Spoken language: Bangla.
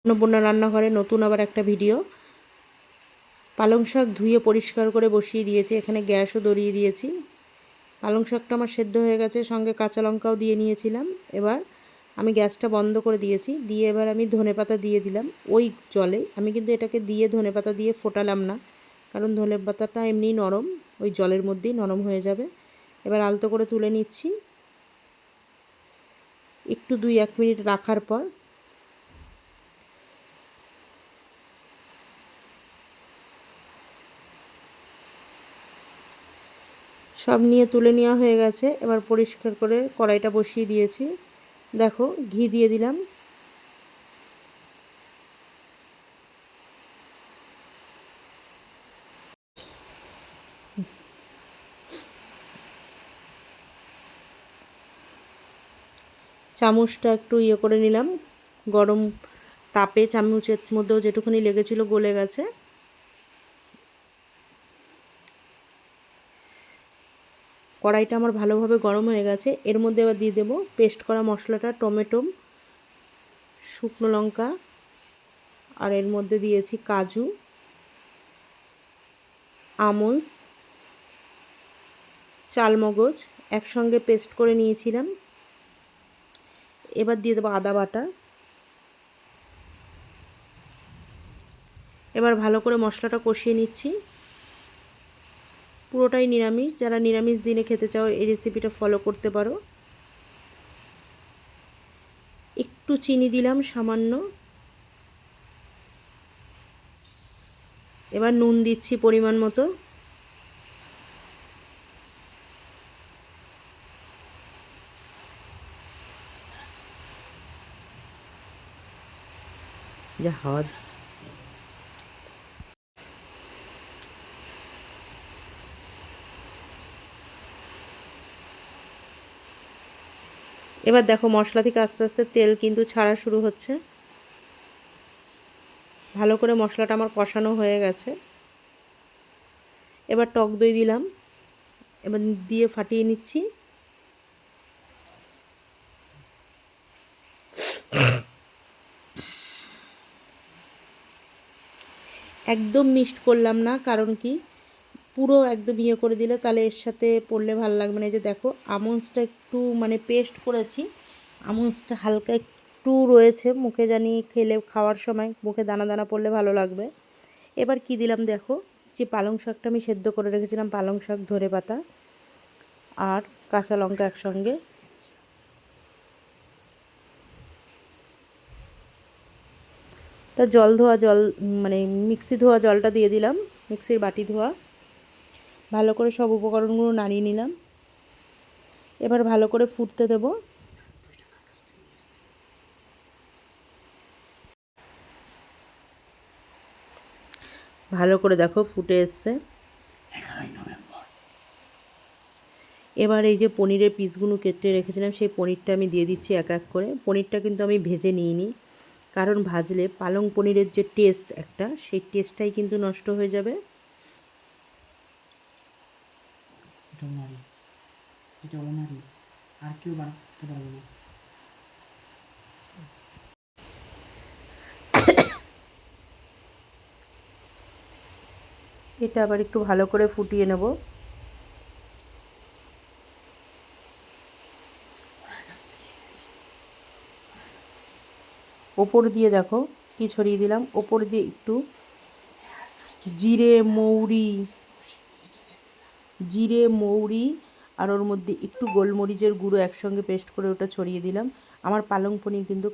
অন্নপূর্ণা রান্নাঘরে নতুন আবার একটা ভিডিও। পালং শাক ধুয়ে পরিষ্কার করে বসিয়ে দিয়েছি, এখানে গ্যাসও ধরিয়ে দিয়েছি। পালং শাকটা আমার সেদ্ধ হয়ে গেছে, সঙ্গে কাঁচা লঙ্কাও দিয়ে নিয়েছিলাম। এবার আমি গ্যাসটা বন্ধ করে দিয়েছি, দিয়ে এবার আমি ধনেপাতা দিয়ে দিলাম ওই জলে। আমি কিন্তু এটাকে দিয়ে ধনেপাতা দিয়ে ফোটালাম না, কারণ ধনেপাতাটা এমনি নরম, ওই জলের মধ্যেই নরম হয়ে যাবে। এবার আলতো করে তুলে নিচ্ছি। একটু 2-1 মিনিট রাখার পর সব নিয়ে তুলে নেওয়া হয়ে গেছে। এবার পরিষ্কার করে কড়াইটা বসিয়ে দিয়েছি। দেখো, ঘি দিয়ে দিলাম। চামচটা একটু করে নিলাম, গরম তাপে চামচের মধ্যেও যেটুকুনি লেগেছিল গলে গেছে। কড়াইটা আমার ভালোভাবে গরম হয়ে গেছে। এর মধ্যে এবার দিয়ে দেবো পেস্ট করা মশলাটা, টমেটো, শুকনো লঙ্কা, আর এর মধ্যে দিয়েছি কাজু, আমন্ডস, চালমগজ একসঙ্গে পেস্ট করে নিয়েছিলাম। এবার দিয়ে দেবো আদা বাটা। এবার ভালো করে মশলাটা কষিয়ে নিচ্ছি। পুরোটাই নিরামিষ, যারা নিরামিষ দিনে খেতে চাও এই রেসিপিটা ফলো করতে পারো। একটু চিনি দিলাম সামান্য। এবার নুন দিচ্ছি পরিমাণ মতো। যা হাওয়া। এবার দেখো মশলা থেকে আস্তে আস্তে তেল কিন্তু ছাড়া শুরু হচ্ছে। ভালো করে মশলাটা আমার কষানো হয়ে গেছে। এবার টক দই দিলাম, এবার দিয়ে ফাটিয়ে নিচ্ছি। একদম মিক্সড করলাম না, কারণ কি পুরো একদম করে দিলে তাহলে এর সাথে পড়লে ভালো লাগবে না। এই যে দেখো আমন্ডসটা একটু পেস্ট করেছি, আমন্ডসটা হালকা একটু রয়েছে, মুখে জানি খাওয়ার সময় মুখে দানা দানা পড়লে ভালো লাগবে। এবার কি দিলাম দেখো, যে পালং শাকটা আমি সেদ্ধ করে রেখেছিলাম, পালং শাক, ধনেপাতা আর কাঁচা লঙ্কা একসঙ্গে। জল ধোয়া জল, মিক্সি ধোয়া জলটা দিয়ে দিলাম, মিক্সির বাটি ধোয়া। ভালো করে সব উপকরণগুলো নাড়িয়ে নিলাম। এবার ভালো করে ফুটতে দেব। ভালো করে দেখো ফুটে এসছে। এবার এই যে পনিরের পিসগুলো কেটে রেখেছিলাম, সেই পনিরটা আমি দিয়ে দিচ্ছি এক এক করে। পনিরটা কিন্তু আমি ভেজে নিইনি, কারণ ভাজলে পালং পনিরের যে টেস্ট একটা, সেই টেস্টটাই কিন্তু নষ্ট হয়ে যাবে। আর কেউ বানাতে পারবে না। এটা আবার একটু ভালো করে ফুটিয়ে নেব। ওপর দিয়ে দেখো কি ছড়িয়ে দিলাম, ওপর দিয়ে একটু জিরে মৌরি আর ওর মধ্যে একটু গোলমরিচের গুঁড়ো একসঙ্গে পেস্ট করে ওটা ছড়িয়ে দিলাম। আমার পালং পনির কিন্তু